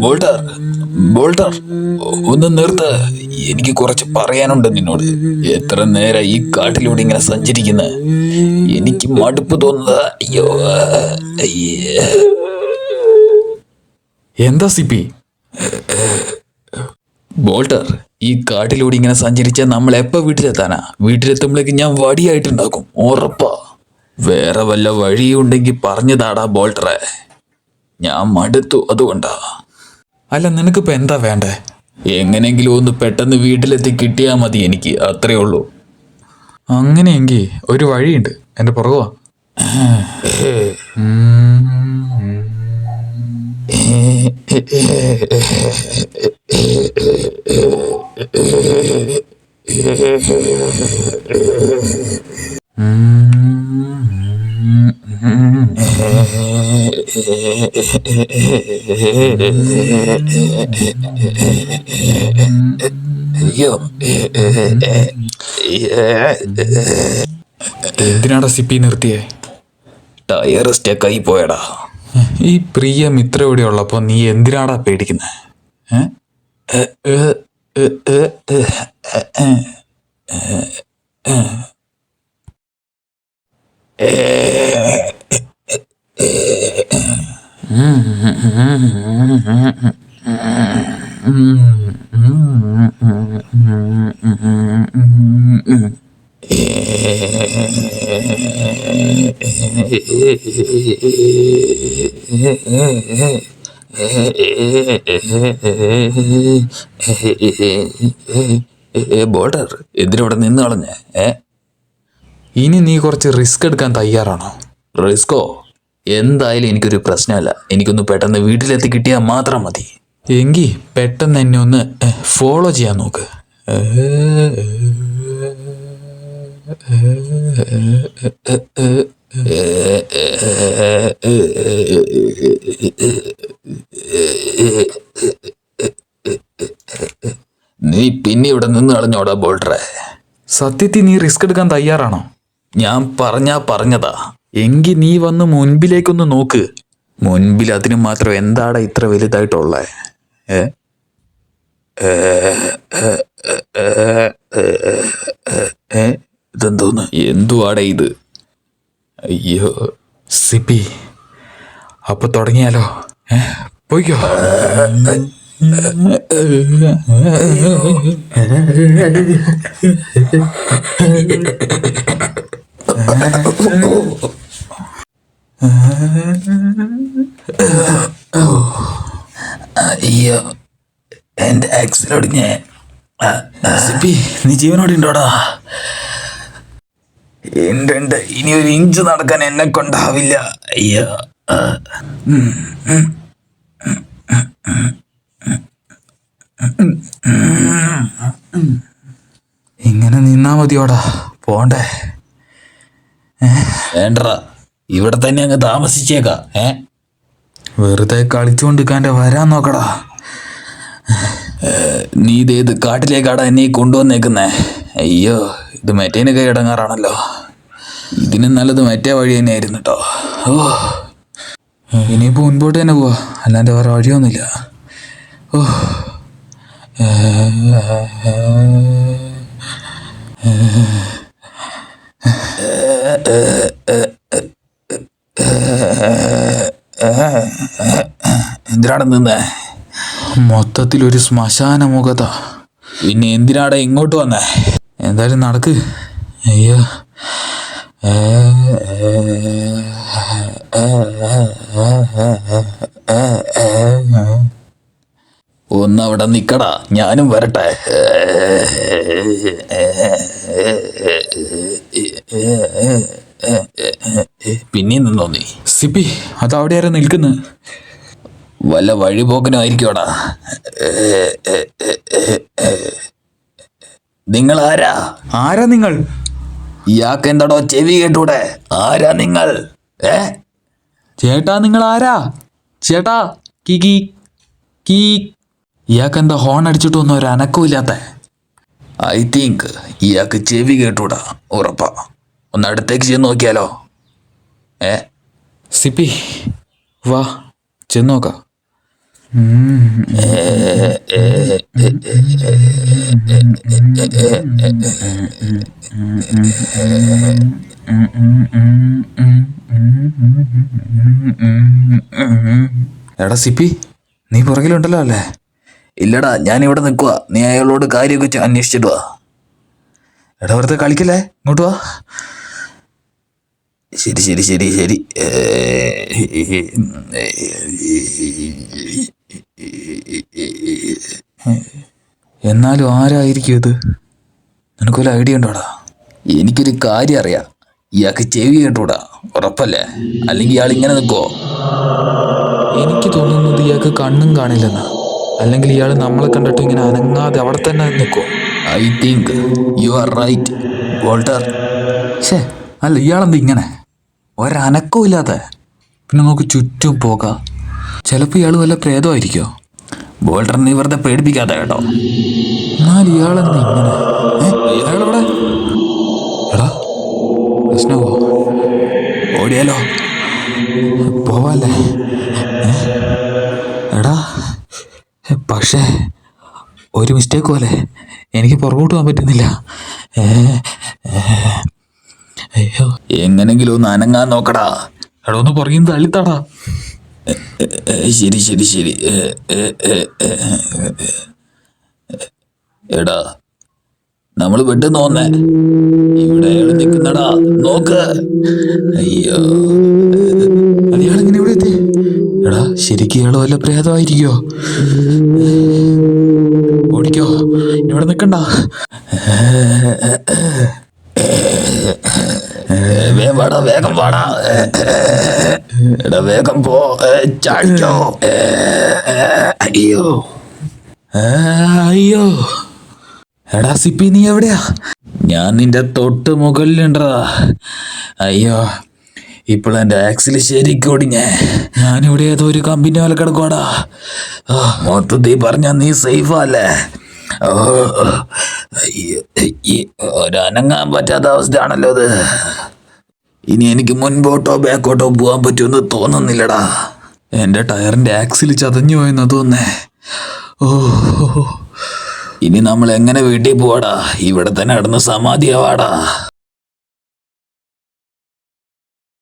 ബോൾട്ടർ, ബോൾട്ടർ, ഒന്ന് നിർത്ത്. എനിക്ക് കുറച്ച് പറയാനുണ്ട് നിന്നോട്. എത്ര നേരം ഈ കാട്ടിലൂടെ ഇങ്ങനെ സഞ്ചരിക്കുന്നത്? എനിക്ക് മടുപ്പ് തോന്നുന്നത്. അയ്യോ, അയ്യേ. എന്താ സിപ്പി? ബോൾട്ടർ, ഈ കാട്ടിലൂടെ ഇങ്ങനെ സഞ്ചരിച്ചാൽ നമ്മൾ എപ്പോ വീട്ടിലെത്താനാ? വീട്ടിലെത്തുമ്പോഴേക്ക് ഞാൻ വടിയായിട്ടുണ്ടാക്കും, ഉറപ്പാ. വേറെ വല്ല വഴിയുണ്ടെങ്കിൽ പറഞ്ഞതാടാ ബോൾട്ടറെ. ഞാൻ മടുത്തു, അതുകൊണ്ടാ. അല്ല, നിനക്കിപ്പോ എന്താ വേണ്ടേ? എങ്ങനെങ്കിലും ഒന്ന് പെട്ടെന്ന് വീട്ടിലെത്തി കിട്ടിയാൽ മതി എനിക്ക്, അത്രേ ഉള്ളൂ. അങ്ങനെയെങ്കിൽ ഒരു വഴിയുണ്ട്, എൻ്റെ പുറകുവാ. അയ്യോ, എന്തിനാടാ സിപ്പി നിർത്തിയേ? ടയർ സ്റ്റക്കായി പോയടാ. ഈ പ്രിയ മിത്ര ഇവിടെ ഉള്ളപ്പോ നീ എന്തിനാടാ പേടിക്കുന്നത്? ബോൾട്ടർ, എന്തിനവിടെ നിന്ന് കളഞ്ഞേ? ഇനി നീ കുറച്ച് റിസ്ക് എടുക്കാൻ തയ്യാറാണോ? റിസ്കോ? എന്തായാലും എനിക്കൊരു പ്രശ്നമല്ല. എനിക്കൊന്ന് പെട്ടെന്ന് വീട്ടിലെത്തി കിട്ടിയാൽ മാത്രം മതി. എങ്കിൽ പെട്ടെന്ന് എന്നെ ഒന്ന് ഫോളോ ചെയ്യാൻ നോക്ക്. നീ പിന്നെ ഇവിടെ നിന്ന് കളഞ്ഞോടാ ബോൾട്ടറെ. സത്യത്തിൽ നീ റിസ്ക് എടുക്കാൻ തയ്യാറാണോ? ഞാൻ പറഞ്ഞതാ. എങ്കിൽ നീ വന്ന് മുൻപിലേക്കൊന്ന് നോക്ക്. മുൻപിൽ അതിന് മാത്രം എന്താടാ ഇത്ര വലുതായിട്ടുള്ളേ? ഇതെന്തോന്ന്? എന്തുവാടേ ഇത്? അയ്യോ സിപ്പി, അപ്പൊ തുടങ്ങിയാലോ? പോയിക്കോ. അയ്യോ, എന്റെ ആക്സിലൊടിഞ്ഞേ. സിപ്പി, നീ ജീവനോടെ ഉണ്ടോടാ? ഉണ്ട്. ഇനി ഒരു ഇഞ്ച് നടക്കാൻ എന്നെ കൊണ്ടാവില്ല. അയ്യോ. ഇങ്ങനെ നിന്നാ മതിയോടാ, പോണ്ടേ? വേണ്ടടാ, ഇവിടെ തന്നെ അങ്ങ് താമസിച്ചേക്കാ. വെറുതെ കളിച്ചുകൊണ്ടിരിക്കാൻ്റെ വരാൻ നോക്കടാ. നീ ഇതേത് കാട്ടിലേക്കാടാ എന്നെ കൊണ്ടുവന്നേക്കുന്നേ? അയ്യോ, ഇത് മറ്റേനൊക്കെ ഇടങ്ങാറാണല്ലോ. ഇതിനും നല്ലത് മറ്റേ വഴി തന്നെയായിരുന്നു കേട്ടോ. ഇനിയിപ്പോൾ മുൻപോട്ട് തന്നെ പോവാ, അല്ലാണ്ട് വേറെ വഴിയൊന്നുമില്ല. എന്തിനാണ് നിന്നേ? മൊത്തത്തിലൊരു ശ്മശാന മുഖത. പിന്നെ എന്തിനാടാ ഇങ്ങോട്ട് വന്നേ? എന്തായാലും നടക്ക്. അയ്യോ, ഒന്നവിടെ നിക്കടാ, ഞാനും വരട്ടെ. പിന്നെ നിന്നോ നീ? സിപ്പി, അതവിടെ ആരാ നിൽക്കുന്നത്? വല്ല വഴിപോക്കനായിരിക്കോടാ. നിങ്ങൾ? ഇയാൾക്ക് എന്താടോ ചെവി കേട്ടൂടെ? ആരാ നിങ്ങൾ? ഏ ചേട്ടാ നിങ്ങൾ ആരാ? ചേട്ടാ കീ കീ കീ. ഇയാൾക്ക് എന്താ ഹോൺ അടിച്ചിട്ടൊന്നും ഒരു അനക്കവും ഇല്ലാത്ത? ഐ തിങ്ക് ഇയാൾക്ക് ചെവി കേട്ടൂടാ. ഉറപ്പാ. ഒന്ന് അടുത്തേക്ക് ചെന്ന് നോക്കിയാലോ? സിപ്പി വാ ചെന്ന് നോക്കാം. എടാ സിപ്പി, നീ പുറകിലുണ്ടല്ലോ അല്ലേ? ഇല്ലടാ, ഞാൻ ഇവിടെ നിൽക്കുക. നീ അയാളോട് കാര്യമൊക്കെ അന്വേഷിച്ചിട്ട് വാ. എടാ വെറുതെ കളിക്കല്ലേ, ഇങ്ങോട്ട് വാ. ശരി ശരി ശരി ശരി. എന്നാലും ആരായിരിക്കും ഇത്? നിനക്കൊരു ഐഡിയ ഉണ്ടോടാ? എനിക്കൊരു കാര്യം അറിയാം. ഇയാൾക്ക് ചെവി കേട്ടൂടാ. ഉറപ്പല്ലേ? അല്ലെങ്കിൽ ഇയാൾ ഇങ്ങനെ നിൽക്കുവോ? എനിക്ക് തോന്നുന്നത് ഇയാൾക്ക് കണ്ണും കാണില്ലെന്നാ. അല്ലെങ്കിൽ ഇയാൾ നമ്മളെ കണ്ടിട്ട് ഇങ്ങനെ അനങ്ങാതെ അവിടെ തന്നെ നിൽക്കുമോ? I think you are right Walter. ഷേ അല്ല, ഇയാളെന്താ ഇങ്ങനെ ഒരനക്കവും ഇല്ലാതെ? പിന്നെ നമുക്ക് ചുറ്റും പോകാം. ചിലപ്പോൾ ഇയാൾ വല്ല പ്രേതമായിരിക്കോ? വോൾട്ടർ, നീ വെറുതെ പേടിപ്പിക്കാതെ കേട്ടോ. എന്നാൽ ഇയാളെന്താ ഇങ്ങനെ? ഇയാളെവിടെ? എടാ പ്രശ്നമോ? ഓടിയാലോ? പോവാല്ലേ? എടാ പക്ഷേ ഒരു മിസ്റ്റേക്ക് പോലെ എനിക്ക് പുറകോട്ട് പോകാൻ പറ്റുന്നില്ല. അയ്യോ, എങ്ങനെങ്കിലും ഒന്ന് അനങ്ങാൻ നോക്കടാ. എടാ ഒന്ന് പുറകിൽ നിന്ന് തള്ളിത്താടാ. ശരി ശരി ശരി. എടാ, നമ്മൾ പെട്ടെന്ന് തോന്നേ. ഇവിടെ അയാൾ നിൽക്കുന്നടാ, നോക്ക്. അയ്യോ, അയാളെങ്ങനെ ഇവിടെ എത്തി? എടാ ശരിക്കും ഇയാൾ വല്ല പ്രേതമായിരിക്കോ? ഓടിക്കോ, ഇവിടെ നിൽക്കണ്ട. വേഗം വാടാ, വേഗം വാടാ. എടാ വേഗം പോ. ചാടിക്കോ. അയ്യോ അയ്യോ. എടാ സിപ്പി, നീ എവിടെയാ? ഞാൻ നിന്റെ തൊട്ട് മുകളിലുണ്ടാ. അയ്യോ, ഇപ്പോഴെൻ്റെ ആക്സിൽ ശരിക്കും ഒടിഞ്ഞേ. ഞാനിവിടെ ഏതോ ഒരു കമ്പനി പോലെ കിടക്കുവാടാ. മൊത്തത്തിൽ പറഞ്ഞാൽ നീ സേഫ് അല്ലേ? ഒരനങ്ങാൻ പറ്റാത്ത അവസ്ഥയാണല്ലോ ഇത്. ഇനി എനിക്ക് മുൻപോട്ടോ ബാക്കോട്ടോ പോകാൻ പറ്റുമെന്ന് തോന്നുന്നില്ലടാ. എൻ്റെ ടയറിൻ്റെ ആക്സിൽ ചതഞ്ഞു പോയെന്നാ തോന്നേ. ഇനി നമ്മൾ എങ്ങനെ വീട്ടിൽ പോവാടാ? ഇവിടെ തന്നെ കിടന്ന് സമാധിയാവാടാ.